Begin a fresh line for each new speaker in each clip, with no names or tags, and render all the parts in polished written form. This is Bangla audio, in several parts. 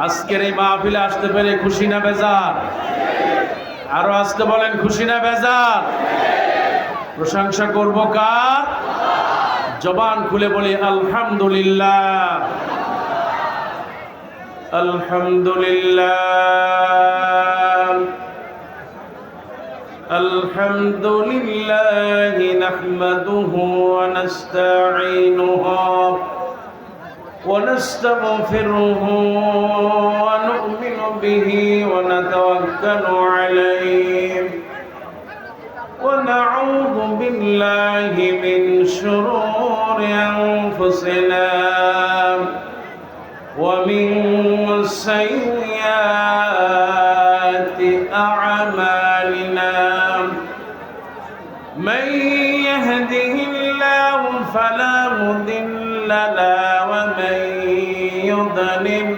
আজকের এই মাহফিলে আসতে পেরে খুশি না বেজার? আরো আসতে বলেন, খুশি না বেজার? প্রশংসা করব কার? জবান খুলে বলি আলহামদুলিল্লাহ, আলহামদুলিল্লাহ, আলহামদুলিল্লাহ নাহমাদুহু ওয়া নাস্তাঈনুহু ونستغفره ونؤمن به ونتوكل عليه ونعوذ بالله من شرور أنفسنا ومن سيئات أعمالنا من يهده الله فلا مضل له ومن يضلل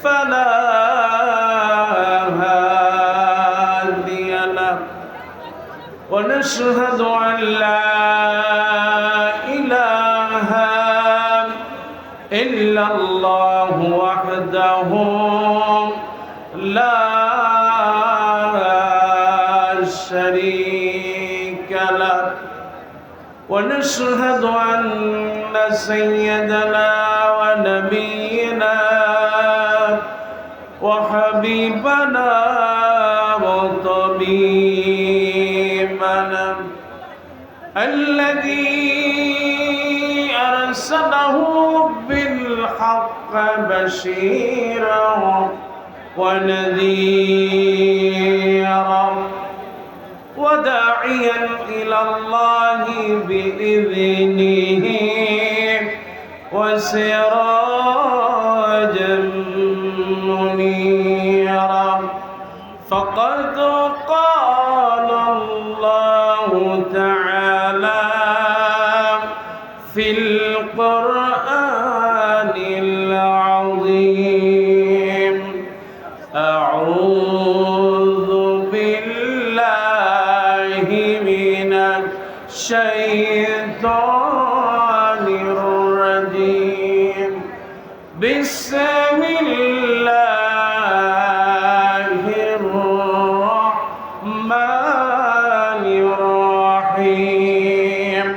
فلا هادي له ونشهد أن لا إله إلا الله وحده لا شريك له ونشهد أن سيدنا ونبينا وحبيبنا وطبيبنا الذي أرسله بالحق بشيرا ونذيرا وداعيا إلى الله بإذنه وسراجا منيرا فقد قال الله تعالى في القرآن العظيم أعوذ بالله من الشيطان الرجيم بسم الله الرحمن الرحيم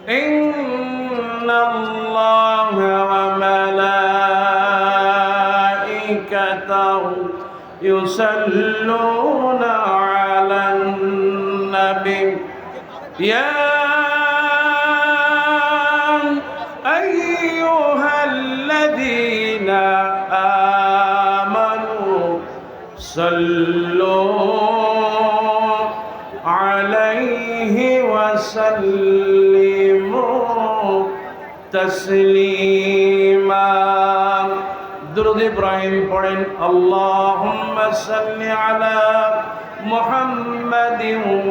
إن الله وملائكته يصلون على النبي يا أيها الذين آمنوا صلوا عليه وسلموا تسليما درود إبراهيم পড়েন اللهم صل على محمد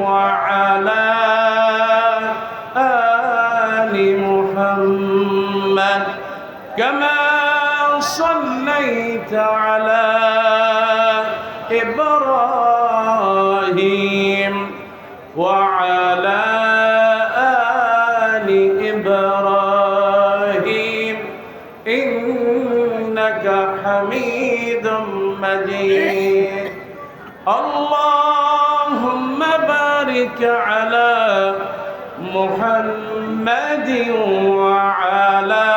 وعلى آل محمد كما صليت على إبراهيم وعلى آل إبراهيم إنك حميد مجيد اللهم بارك على محمد وعلى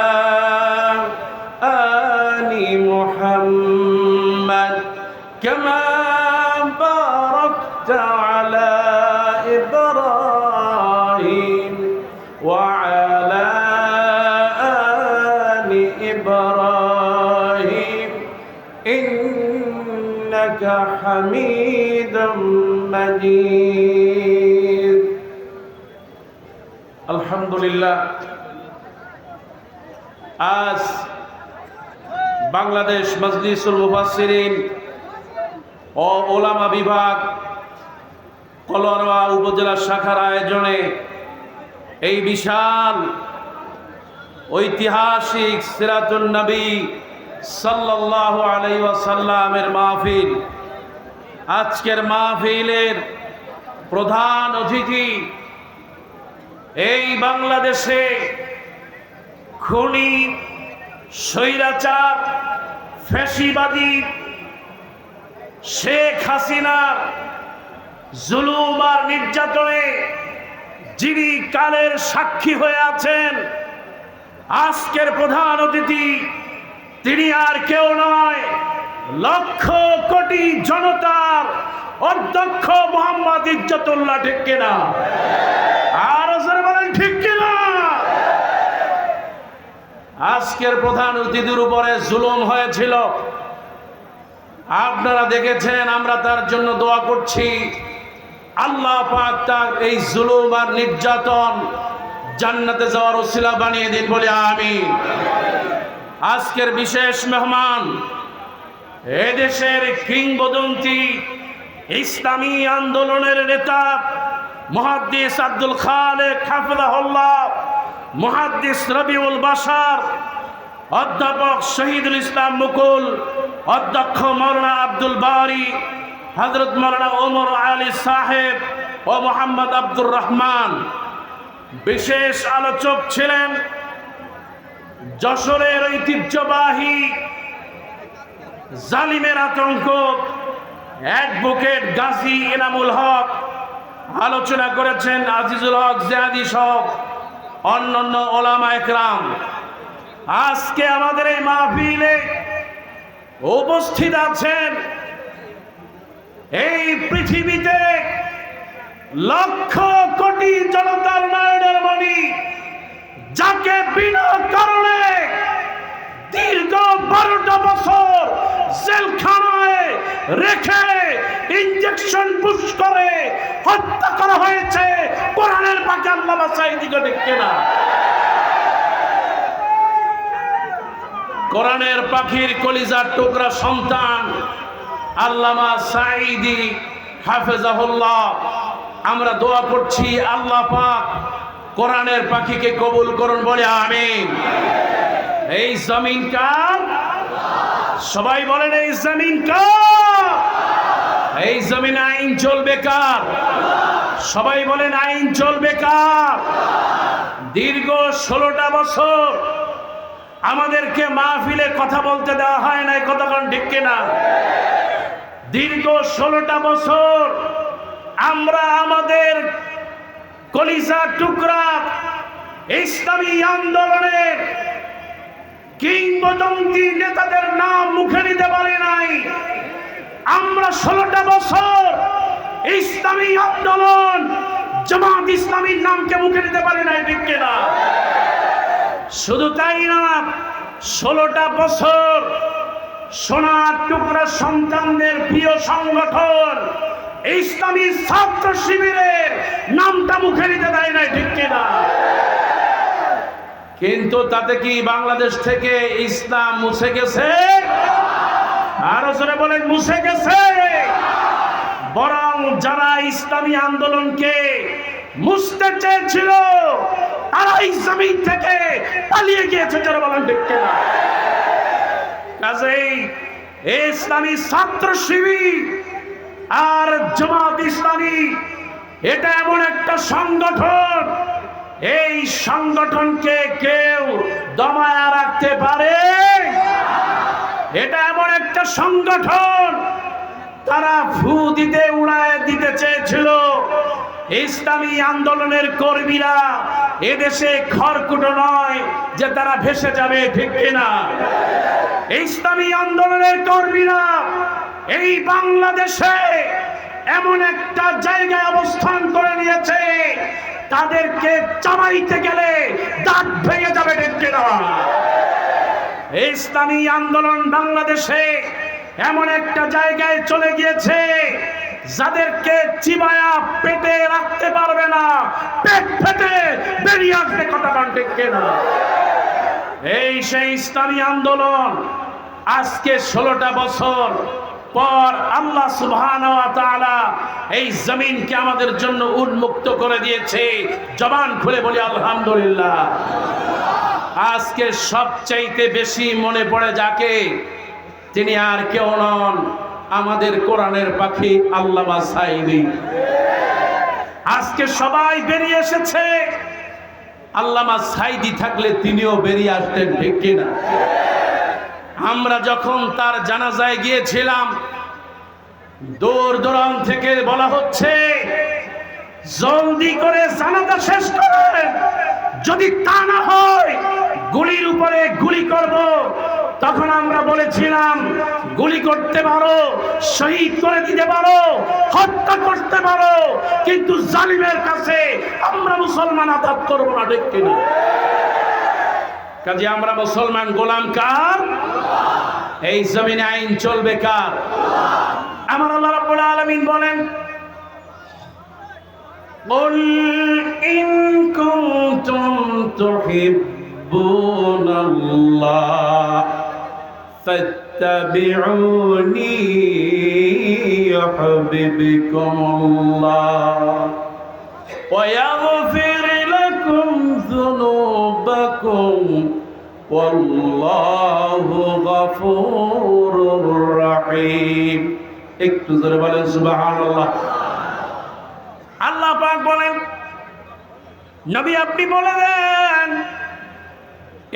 آل محمد كما باركت على إبراهيم وعلى آل إبراهيم إنك حميد مجيد الحمد لله আজ বাংলাদেশ মজলিসুল মুফাসসিরিন ও ওলামা বিভাগ কলোয়ারোয়া উপজেলা শাখার আয়োজনে এই বিশাল ঐতিহাসিক সিরাতুন নবী সাল্লাল্লাহু আলাইহি ওয়াসাল্লামের মাহফিল। আজকের মাহফিলের প্রধান অতিথি এই বাংলাদেশে খুনি, স্বৈরাচার, ফ্যাসিবাদী শেখ হাসিনার জুলুম আর নির্যাতনে যিনি কালের সাক্ষী হয়ে আছেন, আজকের প্রধান অতিথি তিনি আর কেউ নয়, লক্ষ কোটি জনতার অধ্যক্ষ মোহাম্মদ ইজ্জতুল্লাহ। ঠিক কিনা? আর বলেন ঠিক কিনা? আজকের প্রধান অতিথির উপরে জুলুম হয়েছিল, আপনারা দেখেছেন, আমরা তার জন্য দোয়া করছি। আল্লাহ পাক তার এই জুলুম আর নির্যাতন জান্নাতে যাওয়ার ওসিলা বানিয়ে দিন, বলে আমিন। আজকের বিশেষ মেহমান এদেশের কিংবদন্তি ইসলামী আন্দোলনের নেতা মুহাদ্দিস আব্দুল খালেক হাফিজাহুল্লাহ, মুহাদ্দিস রবিউল বাশার, অধ্যাপক শহীদুল ইসলাম মুকুল, অধ্যক্ষ মাওলানা আব্দুল বারি, হযরত মাওলানা ওমর আলী সাহেব ও মোহাম্মদ আব্দুর রহমান। বিশেষ আলোচক ছিলেন যশোরের ঐতিহ্যবাহী জালিমের আতঙ্ক অ্যাডভোকেট গাজী এনামুল হক। আলোচনা করেছেন আজিজুল হক জিয়াদি সহ অন্যান্য ওলামা একরাম। আজকে আমাদের এই মাহফিলে উপস্থিত আছেন এই পৃথিবীতে লক্ষ কোটি জনতার নয়নের মণি, যাকে বিনা কারণে দীর্ঘ 12টা বছর জেলখানায় রেখে ইনজেকশন পুশ করে হত্যা করা হয়েছে। কোরআনের পাকে আল্লামা সাঈদী কে দেখে না, কোরআনের পাখির কলিজার টুকরা সন্তান আল্লামা সাঈদী হাফেজাহুল্লাহ। আমরা দোয়া করছি আল্লাহ পাক কোরআনের পাখিকে কবুল করুন, বলে আমিন। এই জমিন কার? সবাই বলেন এই জমিন কার? এই জমিনে আইন চলবে কার? সবাই বলেন আইন চলবে কার? দীর্ঘ 16টা বছর আমাদেরকে মাহফিলে কথা বলতে দেওয়া হয় না, কতক্ষণ ঠিক কিনা? দীর্ঘ 16টা বছর আমরা আমাদের কলিজার টুকরা ইসলামী আন্দোলনের কিংবদন্তি নেতাদের নাম মুখে নিতে পারি নাই। আমরা 16টা বছর ইসলামী আন্দোলন জামাত ইসলামীর নামকে মুখে নিতে পারি নাই, ঠিক কিনা? শুধু তাই না, 16টা বছর সোনার টুকরা সন্তানদের প্রিয় সংগঠন ইসলামী ছাত্র শিবিরের নামটা মুখে নিতে দেয় নাই, ঠিক কিনা? কিন্তু তাতে কি বাংলাদেশ থেকে ইসলাম মুছে গেছে? আরো জোরে বলেন মুছে গেছে? বরং যারা ইসলামী আন্দোলনকে মুছতে চেয়েছিল তারা এই জমিন থেকে পালিয়ে গিয়েছে, যারা বলেন ঠিক কিনা? কাজেই ইসলামী ছাত্র শিবির আর জামাত ইসলামী এটা এমন একটা সংগঠন, এই সংগঠনকে কেউ দমায়া রাখতে পারে? এটা এমন একটা সংগঠন, তারা ফু দিতে উড়ায় দিতে চেয়েছিল ইসলামী আন্দোলনের কর্মীরা এদেশে খড়কুটো নয় যে তারা ভেসে যাবে, ঠিক কিনা? ইসলামী আন্দোলনের কর্মীরা এই বাংলাদেশে এমন একটা জায়গায় অবস্থান করে নিয়েছে, তাদেরকে চাবাইতে গেলে দাঁত ভেঙে যাবে, ঠিক কিনা? ইসলামী আন্দোলন বাংলাদেশে এমন একটা জায়গায় চলে গিয়েছে যাদেরকে চিবায়া পেটে রাখতে পারবে না, পেট ফেটে বেরিয়ে আসবে, কথা ঠিক কিনা? এই সেই ইসলামী আন্দোলন আজকে 16টা বছর পর আল্লাহ সুবহানাহু ওয়া তাআলা এই জমিনকে আমাদের জন্য উন্মুক্ত করে দিয়েছে। জবান খুলে বলি আলহামদুলিল্লাহ। আজকে সবচাইতে বেশি মনে পড়ে যাকে, তিনি আর কেউ নন, আমাদের কোরআনের পাখি আল্লামা সাঈদী। আজকে সবাই বেরিয়ে এসেছে, আল্লামা সাঈদী থাকলে তিনিও বেরিয়ে আসতেন, ঠিক কিনা? আমরা যখন তার জানাজায় গিয়েছিলাম, দূর দূরান্ত থেকে বলা হচ্ছে জলদি করে জানাজা শেষ করেন, যদি তা না হয় গুলির উপরে গুলি করব। তখন আমরা বলেছিলাম গুলি করতে পারো, শহীদ করে দিতে পারো, হত্যা করতে পারো, কিন্তু জালিমের কাছে আমরা মুসলমান আঘাত করবো না, ঠিক কিনা? কাজে আমরা মুসলমান, গোলাম কার? এই জমিনে আইন চলবে কার? আমার আল্লাহ রাব্বুল আলামিন বলেন, قل إن كنتم تحبون الله فاتبعوني يحببكم الله ويغفر لكم ذنوبكم والله غفور رحيم। একটু জোরে বলেন সুবহানাল্লাহ। আল্লাহ পাক বলেন, নবী আপনি বলে দেন,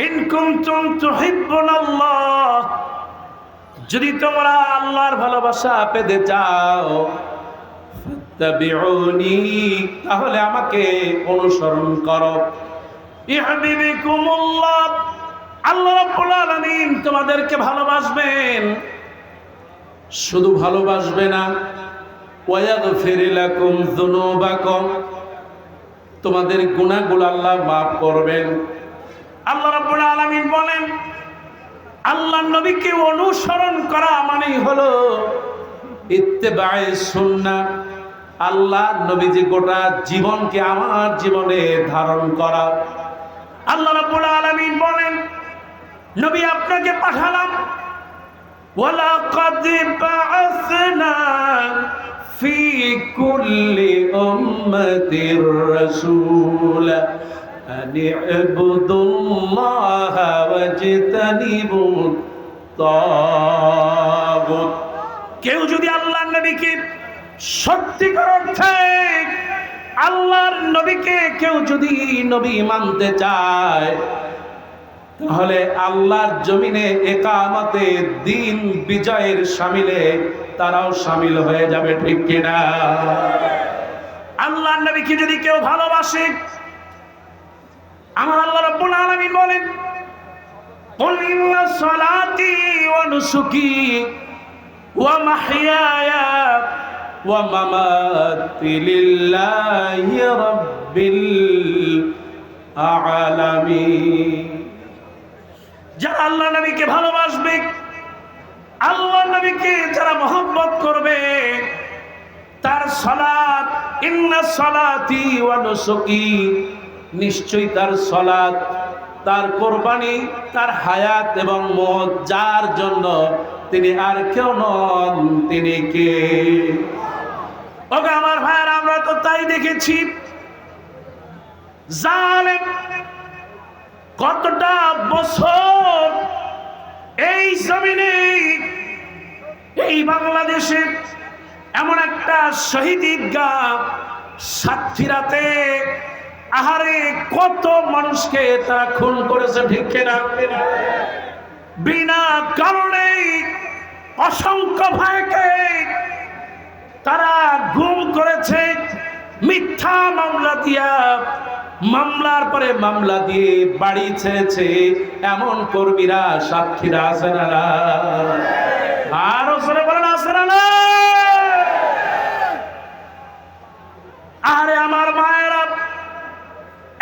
ইন কুনতুম তুহিব্বুনাল্লাহ, যদি তোমরা আল্লাহর ভালোবাসা পেতে চাও, ফাত্তাবিউনি, তাহলে আমাকে অনুসরণ করো, ইউহিব্বুকুমুল্লাহ, আল্লাহ রাব্বুল আলামিন তোমাদেরকে ভালোবাসবেন। শুধু ভালোবাসবে না, ওয়ায়াগফির লাকুম যুনুবাকুম, তোমাদের গুনাহগুলো আল্লাহ মাফ করবেন। আল্লাহ রাব্বুল আলামিন বলেন, আল্লাহর নবীকে অনুসরণ করা মানেই হলো ইত্তেবায়ে সুন্নাহ, আল্লাহর নবী যে গোটা জীবনকে আমার জীবনে ধারণ করা। আল্লাহ রাব্বুল আলামিন বলেন, নবী আপনাকে পাঠালাম, ওয়ালাকাদ বাআসনা ফি কুল্লি উম্মাতির রাসূলা আন ইবুদুল্লাহা ওয়াজতানিবুত তাগুত। কেউ যদি আল্লাহর নবীকে সত্যিকার অর্থে, আল্লাহর নবীকে কেউ যদি নবী মানতে চায়, তাহলে আল্লাহর জমিনে একামতে দিন বিজয়ের শামিলে তারাও শামিল হয়ে যাবে, ঠিক কিনা? আল্লাহর নবীকে যদি কেউ ভালোবাসে, আমার আল্লাহ রাব্বুল আলামিন বলেন, কুল ইন্না সালাতি ওয়া নুসুকি ওয়া মাহইয়ায়া ওয়া মামাতি লিল্লাহি রাব্বিল আলামিন। যারা আল্লাহ নবীকে ভালোবাসবে, আল্লাহ নবীকে যারা মহব্বত করবে, তার সালাত, ইন্না সালাতি ওয়া নুসুকি, নিশ্চয়ই তার সালাত, তার কোরবানি, তার হায়াত এবং মওত যার জন্য, তিনি আর কেউ নন, তিনি কে? ওগো আমার ভাইয়েরা, আমরা তো তাই দেখেছি, জালেম কতটা বছর এই জমিনে, এই বাংলাদেশে এমন একটা শহীদ ঈদগাহ সাতক্ষীরাতে, আহারে কত মানুষকে তারা খুন করেছে, ঠিক কিনা? বিনা কারণে অসংখ্য ভাইকে তারা গুম করেছে, মিথ্যা মামলা দিয়া, মামলার পরে মামলা দিয়ে বাড়ি ছেড়েছে। এমন কর্মীরা সাতক্ষীরা আছে না? আরো জোরে বলেন, আছে না? আরে আমার মায়েরা,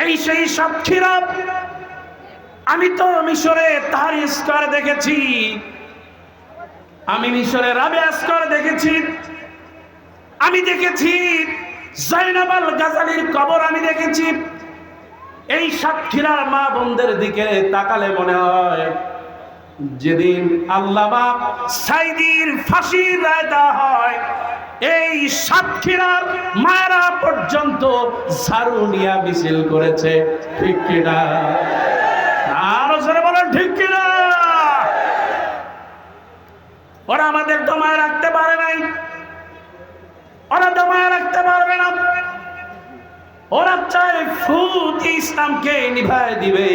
এই সেই সাতক্ষীরা। আমি তো মিশরে তাহরির স্কয়ার দেখেছি, আমি মিশরে রাবিয়া স্কয়ার দেখেছি, আমি দেখেছি জয়নাব আল গাজালির কবর, আমি দেখেছি। এই সাতক্ষীরার মা বোনদের দিকে তাকালে মনে হয় যেদিন আল্লামা সাইদির ফাঁসির রায় দেওয়া হয়, এই সাতক্ষীরার মায়েরা পর্যন্ত ঝাড়ু নিয়ে মিছিল করেছে, ঠিক কিনা? আরো জোরে বলেন, ঠিক কিনা? ওরা আমাদের দমায় রাখতে পারে নাই, ওরা দমায় রাখতে পারবে না। ওরা চায় ফুট ইসলামকে নিভায় দিবে,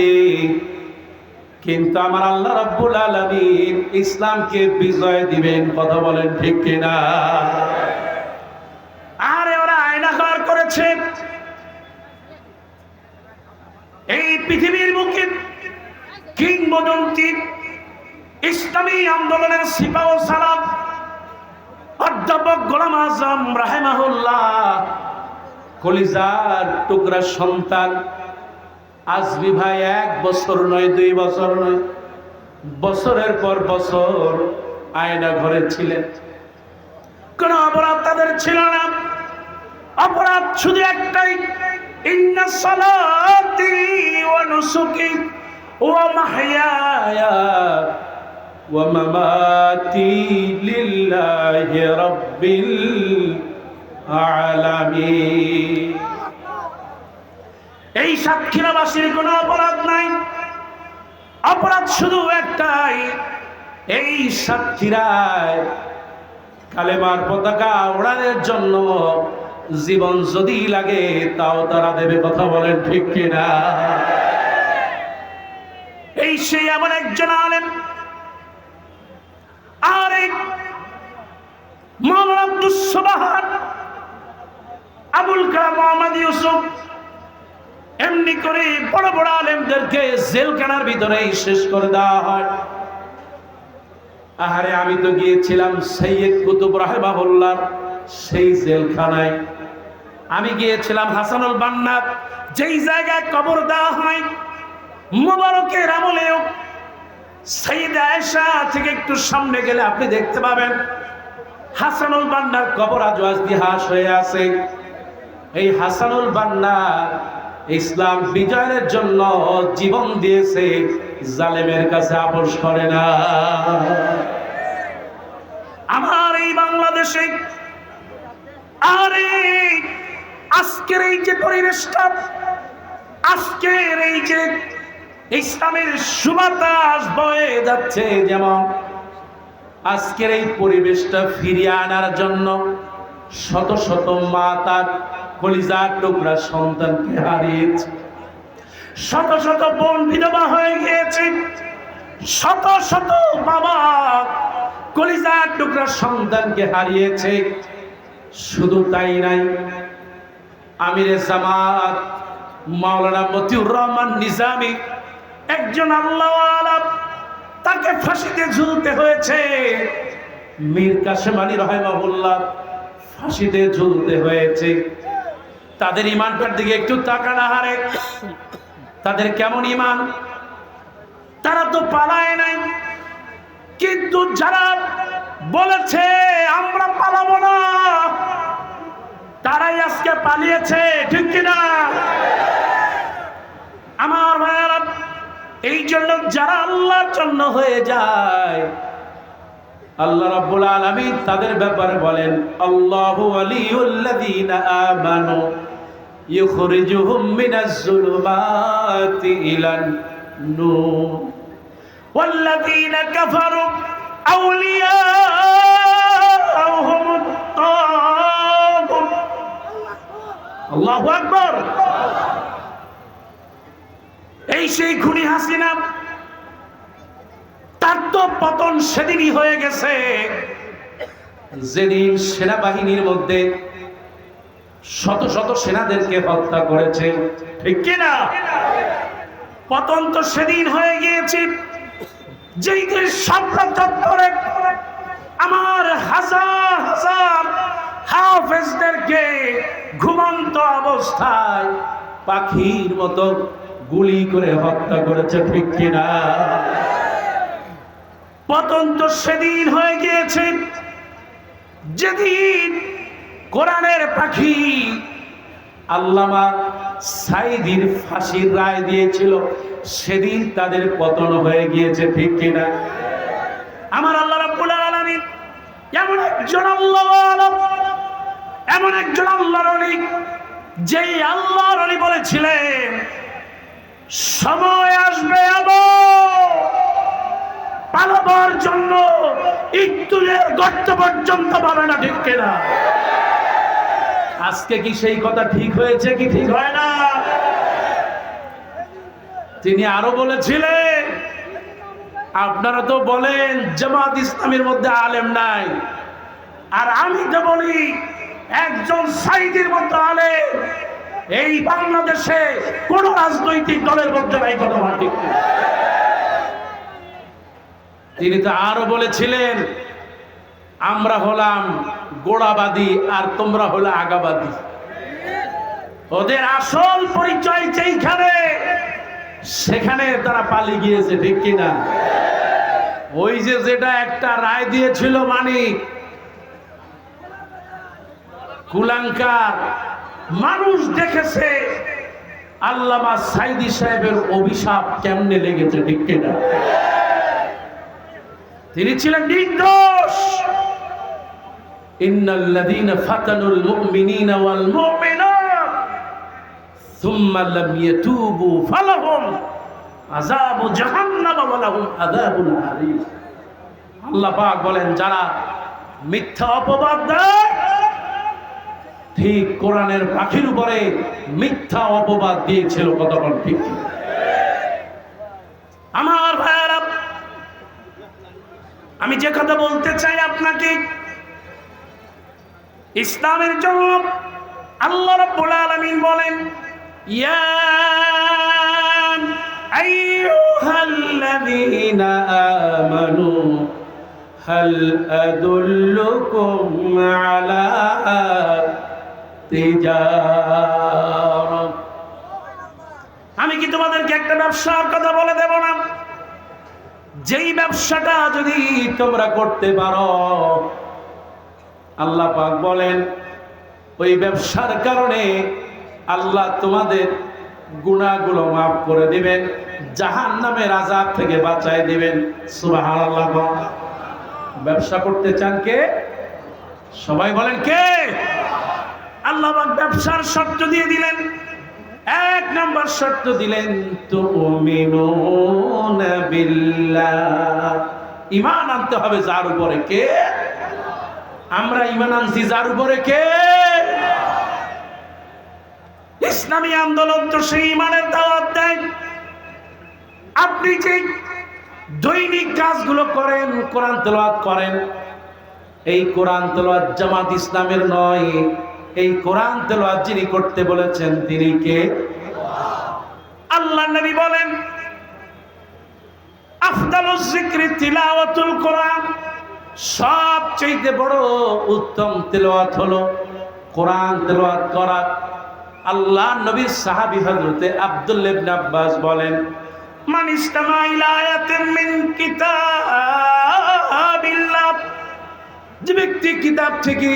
কিন্তু আমার আল্লাহ রাব্বুল আলামিন ইসলামকে বিজয় দিবেন। কথা বলেন ঠিক কিনা? আরে ওরা আয়নাঘর করেছে। এই পৃথিবীর বুকে কিংবদন্তি ইসলামী আন্দোলনের সিপাহ সালাম অধ্যাপক গোলাম আজম রাহিমাহুল্লাহ, কলিজার টুকরা সন্তান আজমি ভাই 1 বছর নয় 2 বছর নয়, বছরের পর বছর আয়না ঘরে ছিলেন। কোন অপরাধ তাদের ছিল না। অপরাধ শুধু একটাই, ইন্না সালাতি ওয়া নুসুকি ওয়া মাহইয়ায়া ওয়া মামাতি লিল্লাহি রাব্বিল আলামিন। এই সাতক্ষীরাবাসীর কোনো অপরাধ নাই। অপরাধ শুধু একটাই, এই সাতক্ষীরায় কালেমার পতাকা ওড়ানোর জন্য জীবন যদি লাগে তাও তারা দেবে। কথা বলেন ঠিক কিনা? এই সেই এমন একজন আলেম। আর এই মাওলানা আব্দুস সুবহান, আবুল কালাম মোহাম্মদ ইউসুফ, এমনি করে বড় বড় আলেমদেরকে জেলখানার ভিতরেই শেষ করে দেওয়া হয়। আহারে আমি তো গিয়েছিলাম সৈয়দ কুতুব রাহিমাহুল্লাহ সেই জেলখানায়। আমি গিয়েছিলাম হাসানুল বান্নার যেই জায়গায় কবর দেওয়া হয়। মুবারকের আমলেও সাইয়েদা আয়েশা থেকে একটু সামনে গেলে আপনি দেখতে পাবেন হাসানুল বান্নার কবর আজও ইতিহাস হয়ে আছে। এই হাসানুল বান্না ইসলাম বিজয়ের জন্য জীবন দিয়েছে, জালেমের কাছে আপোষ করে না। আমার এই বাংলাদেশে আরে আজকের এই যে পরিবেশটা, আজকের এই যে ইসলামের সুবাতাস বয়ে যাচ্ছে, যেমন আজকের এই পরিবেশটা ফিরিয়ে আনার জন্য শত শত মা তার কলিজার টুকরা সন্তানকে হারিয়েছে, শত শত বোন বিধবা হয়ে গিয়েছে, শত শত বাবা কলিজার টুকরা সন্তানকে হারিয়েছে। শুধু তাই নাই, আমিরে জামাত মাওলানা মতিউর রহমান নিজামী একজন আল্লাহওয়ালা, তাকে ফাঁসিতে ঝুলতে হয়েছে। মীর কাসেম আলী রাহিমাহুল্লাহ ফাঁসিতে ঝুলতে হয়েছে। তাদের ইমানটার দিকে একটু তাকানো হারে, তাদের কেমন ইমান? তারা তো পালায় নাই, কিন্তু যারা বলেছে আমরা পালাবো না, তারাই আজকে পালিয়েছে। ঠিক কিনা আমার ভাইয়েরা? এই জন্য যারা আল্লাহর জন্য হয়ে যায়, আল্লাহ রাব্বুল আলামিন তাদের ব্যাপারে বলেন, আল্লাহু ওয়ালিউল্লাযীনা আমানু ইখরিজুহুম মিনাজ যুলুমাতি ইলান নূর ওয়াল্লাযীনা কাফারু আউলিয়াউহুমুত তাগুত। আল্লাহু আকবার। এই সেই খুনি হাসিনা, তার তো পতন সেদিনই হয়ে গেছে যেদিন সেনাবাহিনীর মধ্যে শত শত সেনাদেরকে হত্যা করেছে। ঠিক কিনা? পতন তো সেদিন হয়ে গিয়েছে যেই দিন শাপলা চত্বরে আমার হাজার হাজার হাফেজদেরকে ঘুমন্ত অবস্থায় পাখির মতো গুলি করে হত্যা করেছে। ঠিক কিনা? পতন তো সেদিন হয়ে গিয়েছে যেদিন কোরআনের পাখি আল্লামা সাইদির ফাঁসির রায় দিয়েছিল, সেদিন তাদের পতন হয়ে গিয়েছে। ঠিক কিনা? আমার আল্লাহ রাব্বুল আলামিন এমন একজন আল্লাহ, এমন একজন আল্লাহর ওলি, যেই আল্লাহর ওলি বলেছিলেন সময় আসবে পালাবার জন্য ইতুলের গর্ত পর্যন্ত পাবে না। ঠিক কিনা? আজকে কি সেই কথা ঠিক হয়েছে কি ঠিক হয় না? তিনি আরো বলেছিলেন আপনারা তো বলেন জামাত ইসলামের মধ্যে আলেম নাই, আর আমি তো বলি একজন সাইদির মধ্যে আলেম এই বাংলাদেশে কোন রাজনৈতিক দলের মধ্যে নাই। কথা ঠিক। তিনি তো আরো বলেছিলেন আমরা হলাম গোড়াবাদী আর তোমরা হলো আগাবাদী। ওদের আসল পরিচয় যেইখানে সেখানে তারা পালিয়ে গিয়েছে, ঠিক কিনা? ওই যে যেটা একটা রায় দিয়েছিল মানিক, কুলাঙ্কার মানুষ দেখেছে আল্লামা সাইদি সাহেবের অভিশাপ কেমনে লেগেছে, ঠিক কিনা? তিনি ছিলেন নির্দোষ। ইন্নাল্লাযীনা ফাতানুল মুমিনিনা ওয়াল মুমিনাত সুম্মা লাম ইয়াতুবু ফালাহুম আযাবু জাহান্নাম ওয়া লাহুম আযাবুল হারিক। আল্লাহ পাক বলেন যারা মিথ্যা অপবাদ দেয়, ঠিক কোরআনের পাখির উপরে মিথ্যা অপবাদ দিয়েছিল। কতক্ষণ ঠিক? আমার ভাইরা, আমি যে কথা বলতে চাই আপনাকে, ইসলামের জন্য আল্লাহ রাব্বুল আলামিন বলেন ইয়া আইয়ুহাল্লাযীনা আমানু হাল আদুল্লুকুম আলা তিজারাত। আমি কি তোমাদেরকে একটা ব্যবসার কথা বলে দেব না? যেই ব্যবসাটা যদি তোমরা করতে পারো, আল্লাহ পাক বলেন ওই ব্যবসার কারণে আল্লাহ তোমাদের গুনাহগুলো মাফ করে দিবেন, জাহান্নামের আযাব থেকে বাঁচায় দিবেন। সুবহানাল্লাহ। ব্যবসা করতে চান কে? সবাই বলেন কে? আল্লাহ পাক ব্যবসার শর্ত দিয়ে দিলেন। এক নম্বর শর্ত দিলেন তুমিনুনা বিল্লাহ, ঈমান আনতে হবে যার উপরে কে? আমরা ঈমান আনছি যার উপরে কে? ইসলামী আন্দোলন তো সেই ঈমানের দাওয়াত দেয়। আপনি যে দৈনিক কাজগুলো করেন, কোরআন তেলাওয়াত করেন, এই কোরআন তেলাওয়াত জামাত ইসলামের নয়। এই কোরআন তেলাওয়াত যিনি করতে বলেছেন তিনি কে? আল্লাহর নবী বলেন আফদালুজ যিকরি তিলাওয়াতুল কোরআন, সবচেয়ে বড় উত্তম তেলাওয়াত হলো কোরআন তেলাওয়াত করা। আল্লাহর নবীর সাহাবী হযরতে আব্দুল্লাহ ইবনে আব্বাস বলেন মান ইসতামা ইলা আয়াতিন মিন কিতাবিল্লাহ, যে ব্যক্তি কিতাব থেকে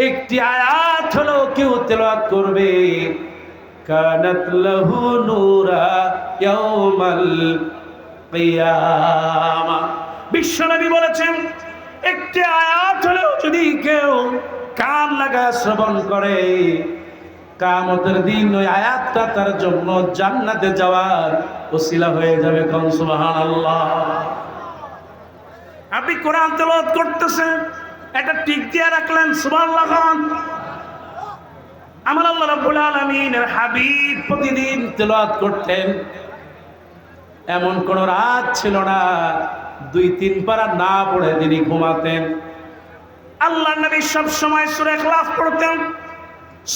একটি আয়াত হলো কেউ তেলাওয়াত করবে, কানাত লাহু নূরা ইয়াউমাল কিয়ামা। বিশ্বনবী বলেছেন একটি আয়াত হলো যদি কেউ কান লাগা শ্রবণ করে, কিয়ামতের দিন ওই আয়াতটা তার জন্য জান্নাতে যাওয়ার ওসিলা হয়ে যাবে। কোন সুবহানাল্লাহ। আপনি কোরআন তেলাওয়াত করতেছেন, একটা টিক দিয়ে রাখলেন, সুবহানাল্লাহ। আমার আল্লাহ রাব্বুল আলামিনের হাবিব প্রতিদিন তেলাওয়াত করতেন, এমন কোন রাত ছিল না 2-3 পারা না পড়ে তিনি ঘুমাতেন। আল্লাহ নবী সব সময় সূরা ইখলাস পড়তেন,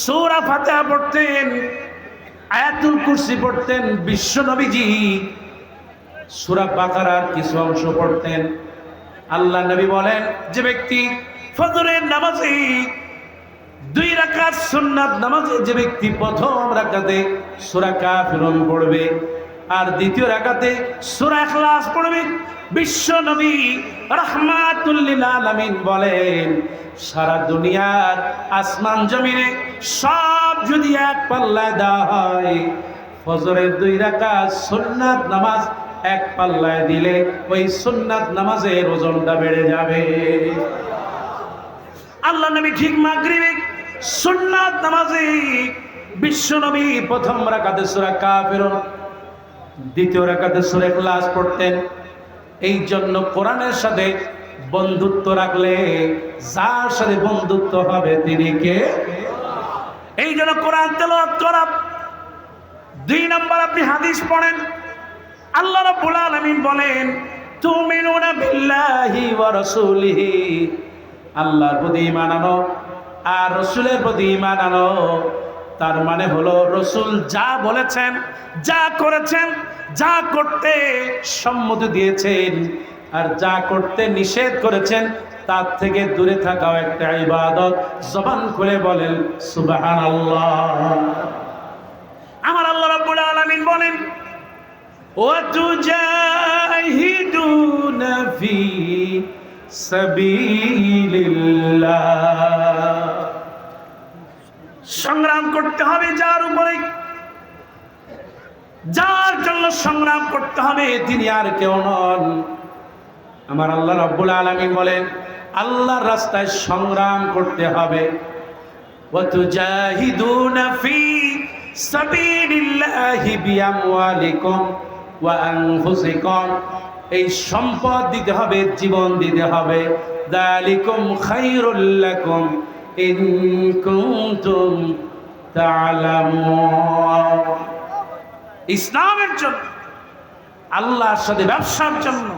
সূরা ফাতিহা পড়তেন, আয়াতুল কুরসি পড়তেন। বিশ্ব নবীজি সূরা বাকারার কিছু অংশ পড়তেন। আল্লাহ নবী বলেন যে ব্যক্তি ফজরের নামাজে 2 রাকাত সুন্নাত নামাজে যে ব্যক্তি প্রথম রাকাতে সূরা কাফিরুন পড়বে আর দ্বিতীয় রাকাতে সূরা ইখলাস পড়বে, বিশ্ব নবী রাহমাতুল লিল আলামিন বলেন সারা দুনিয়ার আসমান জমিনে সব যদি এক পাল্লায় দেওয়া হয়, ফজরের 2 রাকাত সুন্নাত নামাজ এক পাল্লায় দিলে ওই সুন্নাত নামাজের ওজনটা বেড়ে যাবে। আল্লাহ নবী ঠিক মাগরিবে সুন্নাত নামাজে বিশ্ব নবী প্রথম রাকাতে সূরা কাফিরুন, দ্বিতীয় রাকাতে সূরা ইখলাস পড়তেন। এই জন্য কোরআনের সাথে বন্ধুত্ব রাখলে যার সাথে বন্ধুত্ব হবে তিনি কে? এই জন্য কোরআন তেলাওয়াত করা। 2 নম্বর আপনি হাদিস পড়েন, আল্লাহ রাব্বুল আলামিন বলেন তুমিনুনা বিল্লাহি ওয়া রাসূলিহি, আল্লাহর প্রতি ঈমান আনো আর রাসূলের প্রতি ঈমান আনো। তার মানে হলো রাসূল যা বলেছেন, যা করেছেন, যা করতে সম্মতি দিয়েছেন আর যা করতে নিষেধ করেছেন তার থেকে দূরে থাকাও একটা ইবাদত। জবান খুলে বলেন সুবহানাল্লাহ। আমার আল্লাহ রাব্বুল আলামিন বলেন ওয়া তুজাহিদুনা ফি সাবিলিল্লাহ, সংগ্রাম করতে হবে যার উপরে, যার জন্য সংগ্রাম করতে হবে তিনি আর কেউ নন। আমার আল্লাহ রাব্বুল আলামিন বলেন আল্লাহর রাস্তায় সংগ্রাম করতে হবে। ওয়া তুজাহিদুনা ফি সাবিলিল্লাহি বিআমওয়ালিকুম ওয়া আনফুসিকুম, এই সম্পদ দিতে হবে, জীবন দিতে হবে। যালিকুম খায়রুল লাকুম ইন কুনতুম তা'লামুন। ইসলামের জন্য, আল্লাহর সাথে ব্যবসার জন্য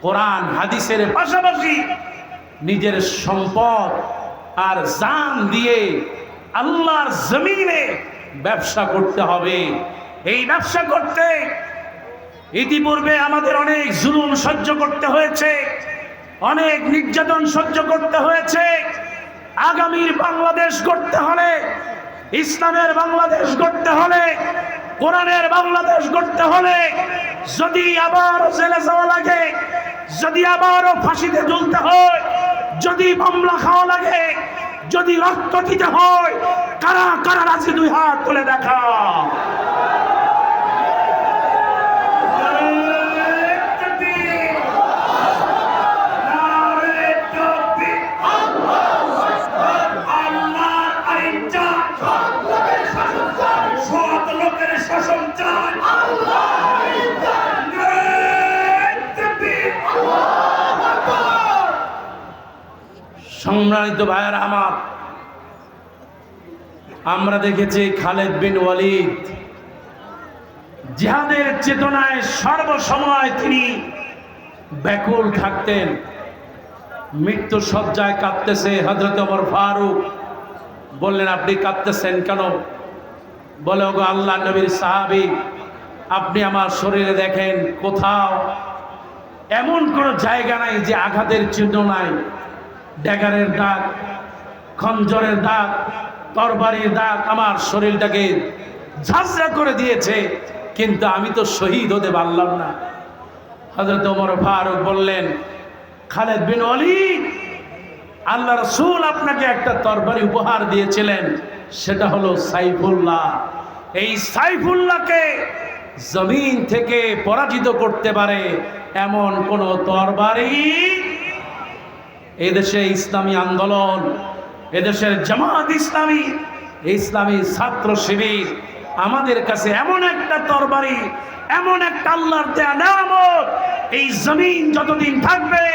কোরআন হাদিসের পাশাপাশি নিজের সম্পদ আর জান দিয়ে আল্লাহর জমিনে ব্যবসা করতে হবে। এই ব্যবসা করতে ইতিপূর্বে আমাদের অনেক জুলুম সহ্য করতে হয়েছে, অনেক নির্যাতন সহ্য করতে হয়েছে। আগামীর বাংলাদেশ গড়তে হলে, ইসলামের বাংলাদেশ গড়তে হলে, কোরআনের বাংলাদেশ গড়তে হলে যদি আবার জেলে যাওয়া লাগে, যদি আবারও ফাঁসিতে ঝুলতে হয়, যদি মামলা খাওয়া লাগে, যদি রক্ত দিতে হয়, কারা কারা রাজি দুই হাত তুলে দেখা। সম্মানিত ভাইয়েরা আমার, আমরা দেখেছি খালেদ বিন ওয়ালিদ জিহাদের চেতনায় সর্বসময় তিনি ব্যাকুল থাকতেন। মৃত্যু সজ্জায় কাঁদতেছে, হযরত ওমর ফারুক বললেন আপনি কাঁদতেছেন কেন? বলে ওগো আল্লাহ নবীর সাহাবী, আপনি আমার শরীরে দেখেন কোথাও এমন কোনো জায়গা নাই যে আঘাতের চিহ্ন নাই। ড্যাগারের দাগ, খঞ্জরের দাগ, তরবারির দাগ আমার শরীরটাকে ঝাঁঝরা করে দিয়েছে, কিন্তু আমি তো শহীদ হতে পারলাম না। হযরত ওমর ফারুক বললেন খালেদ বিন ওয়ালিদ, আল্লাহ রাসূল আপনাকে একটা তরবারি উপহার দিয়েছিলেন, সেটা হলো সাইফুল্লাহ। এই সাইফুল্লাহকে জমিন থেকে পরাজিত করতে পারে এমন কোন তরবারি এদেশে ইসলামী আন্দোলন, এদেশের জামাত ইসলামী, ইসলামী ছাত্র শিবির আমাদের কাছে এমন একটা তরবারি, এমন একটা আল্লাহর দেয়া নিয়ামত, এই জমিন যতদিন থাকবে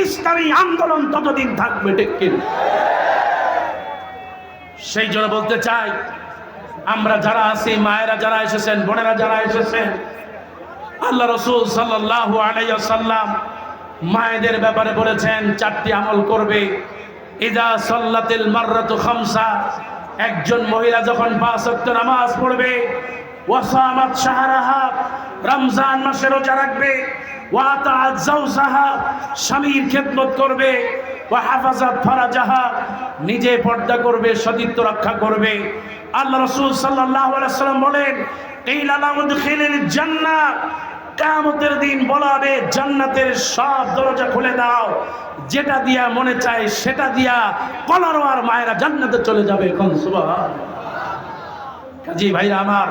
ইসলামী আন্দোলন ততদিন থাকবে। ঠিক কিনা? সেই জন্য বলতে চাই, আমরা যারা আছি, মায়েরা যারা এসেছেন, বোনেরা যারা এসেছেন, আল্লাহ রাসূল সাল্লাল্লাহু আলাইহি ওয়াসাল্লাম মায়েদের ব্যাপারে বলেছেন চারটি আমল করবে। ইযা সাল্লাতিল মাররাতু খামসা, একজন মহিলা যখন 5 ওয়াক্ত নামাজ পড়বে, ওয়া সামাত শাহরাহা, রমজান মাসে রোজা রাখবে, ওয়া আতাআত যাওজাহা, স্বামীর খেদমত করবে, ওয়া হাফাজাত ফারাজাহা, নিজে পর্দা করবে, সতীত্ব রক্ষা করবে। আল্লাহ রাসূল সাল্লাল্লাহু আলাইহি ওয়াসাল্লাম বলেন ইলা লাউদখিলিল জান্নাহ, কিয়ামতের দিন বলা হবে জান্নাতের সব দরজা খুলে দাও, যেটা দিয়া মনে চায় সেটা দিয়া কলারো আর মায়েরা জান্নাতে চলে যাবে। কোন সুবহান। কাজী ভাইরা আমার,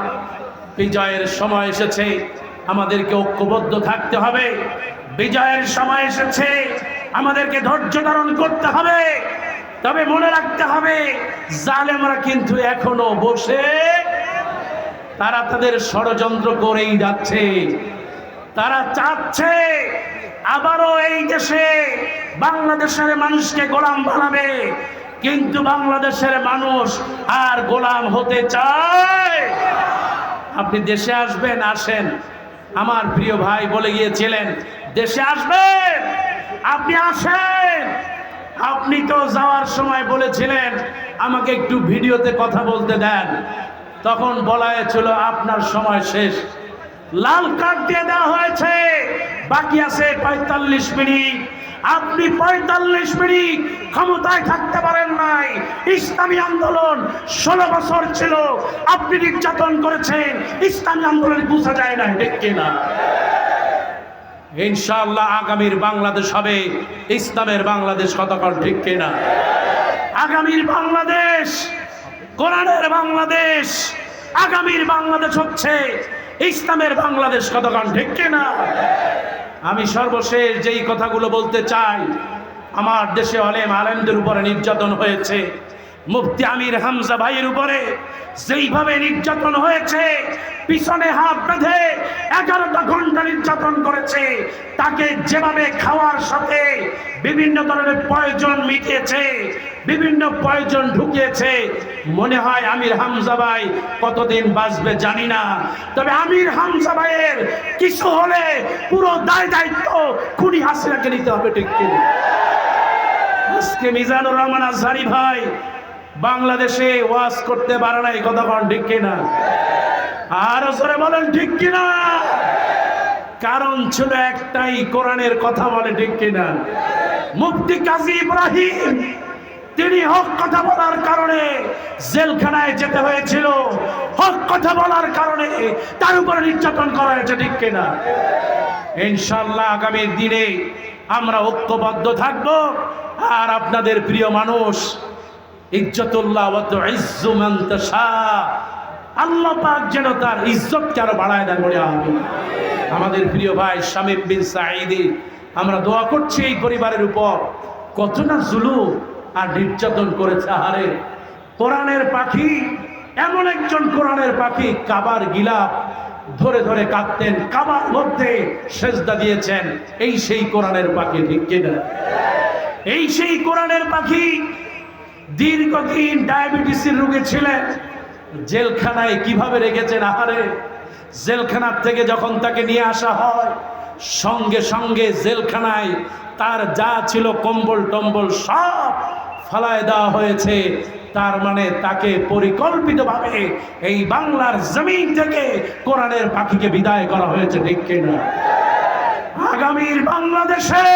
বিজয়ের সময় এসেছে, আমাদেরকে ঐক্যবদ্ধ থাকতে হবে। বিজয়ের সময় এসেছে, আমাদেরকে ধৈর্য ধারণ করতে হবে। তবে মনে রাখতে হবে জালেমরা কিন্তু এখনো বসে, তারা তাদের ষড়যন্ত্র করেই যাচ্ছে। তারা চাচ্ছে আবারও এই দেশে বাংলাদেশের মানুষকে গোলাম বানাবে, কিন্তু বাংলাদেশের মানুষ আর গোলাম হতে চায়। আপনি দেশে আসবেন, আসেন। আমার প্রিয় ভাই বলে গিয়েছিলেন দেশে আসবেন, আপনি আসেন। আপনি তো যাওয়ার সময় বলেছিলেন আমাকে একটু ভিডিওতে কথা বলতে দেন, তখন বলা হয়েছিল আপনার সময় শেষ। লাল কার্ড দিয়ে দেওয়া হয়েছে, বাকি আছে ৪৫ মিনিট। আপনি ৪৫ মিনিট ক্ষমতায় থাকতে পারেন নাই। ইসলামী আন্দোলন ১৬ বছর ছিল, আপনি নির্যাতন করেছেন। ইসলামী আন্দোলন বুঝা যায় না, ঠিক কিনা? ইনশাআল্লাহ আগামীর বাংলাদেশ হবে ইসলামের বাংলাদেশ, কতক্ষণ ঠিক কিনা? আগামীর বাংলাদেশ কোরআনের বাংলাদেশ, আগামীর বাংলাদেশ হচ্ছে ইসলামের বাংলাদেশ, কতক্ষণ ঠিক কিনা? আমি সর্বশেষ যেই কথাগুলো বলতে চাই, আমার দেশে আলেমদের উপরে নির্যাতন হয়েছে, মুফতি আমির হামজা ভাইয়ের উপরে যেইভাবে নির্যাতন হয়েছে, পিছনে হাত বেঁধে 11টা ঘন্টা নির্যাতন করেছে, তাকে যেভাবে খাওয়ার সাথে বিভিন্ন ধরনের প্রয়োজন মিটিয়েছে, বিভিন্ন প্রয়োজন ঢুকিয়েছে, মনে হয় আমির হামজা ভাই কতদিন বাঁচবে জানি না। তবে আমির হামজা ভাইয়ের কিছু হলে পুরো দায়িত্ব খুনি হাসিনাকে নিতে হবে, ঠিক কিনা? আজকে মিজানুর রহমান আজহারি ভাই বাংলাদেশে ওয়াজ করতে পারে নাই, কতক্ষণ ঠিক কিনা? আর জোরে বলেন ঠিক কিনা? কারণ ছিল একটাই, কোরআনের কথা বলে, ঠিক কিনা? মুফতি কাজী ইব্রাহিম তিনি হক কথা বলার কারণে জেলখানায় যেতে হয়েছিল, হক কথা বলার কারণে তার উপরে নির্যাতন করা হয়েছে, ঠিক কিনা? ইনশাআল্লাহ আগামী দিনে আমরা ঐক্যবদ্ধ থাকব। আর আপনাদের প্রিয় মানুষ ইজ্জতুল্লাহ ওয়া তুইজ্জু মান তাশা, আল্লাহ পাক যেন তার ইজ্জতকে আরো বাড়ায় দেন, বলে আমিন। আমাদের প্রিয় ভাই শামীম বিন সাঈদী, আমরা দোয়া করছি এই পরিবারের উপর, কত না জুলুম আর নির্যাতন করেছে। আহারে কোরআনের পাখি, এমন একজন কোরআনের পাখি, কাবার গিলাফ ধরে ধরে কাঁদতেন, কাবার মধ্যে সেজদা দিয়েছেন, এই সেই কোরআনের পাখি, ঠিক কিনা? এই সেই কোরআনের পাখি দীর্ঘদিন ডায়াবেটিসের রোগী ছিলেন, জেলখানায় কিভাবে রেখেছেন। আহারে জেলখানার থেকে যখন তাকে নিয়ে আসা হয়, সঙ্গে সঙ্গে জেলখানায় তার যা ছিল কম্বল টম্বল সব ফালায় দেওয়া হয়েছে। তার মানে তাকে পরিকল্পিতভাবে এই বাংলার জমিন থেকে কোরআনের পাখিকে বিদায় করা হয়েছে, ঠিক কিনা? আগামীর বাংলাদেশে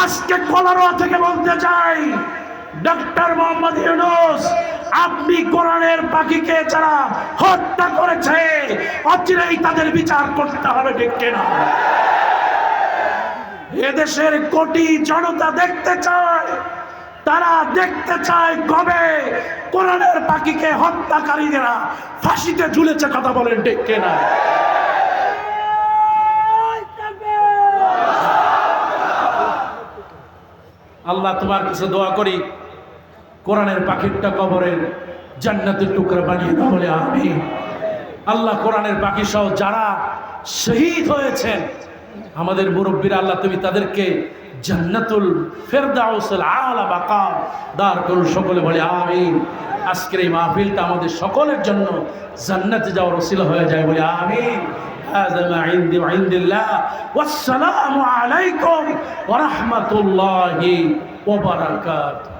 আজকে কলারোয়া থেকে বলতে চাই, ডক্টর মোহাম্মদ ইউনূস, আপনি কোরআনের পাখিকে যারা হত্যা করেছে অচিরেই তাদের বিচার করতে হবে, ঠিক কিনা? এদেশের কোটি জনতা দেখতে চায়, তারা দেখতে চায় কবে কোরআনের পাখিকে হত্যাকারীরা ফাঁসিতে ঝুলেছে, কথা বলেন, ঠিক কিনা? আল্লাহ তোমার কাছে দোয়া করি, কোরআনের পাখিটা কবরের জান্নাতের টুকরা বানিয়ে দাও, বলে আমিন। আল্লাহ কোরআনের পাখি সহ যারা শহীদ হয়েছেন আমাদের মুরব্বীরা, আল্লাহ তুমি তাদেরকে জান্নাতুল ফেরদাউসুল আলা বাকা দার করুন, সকলে বলে আমিন। আজকের এই মাহফিলটা আমাদের সকলের জন্য জান্নাতে যাওয়ার ওসিলা হয়ে যায়, বলে আমিন। هذا ما عندي وعند الله والسلام عليكم ورحمة الله وبركاته।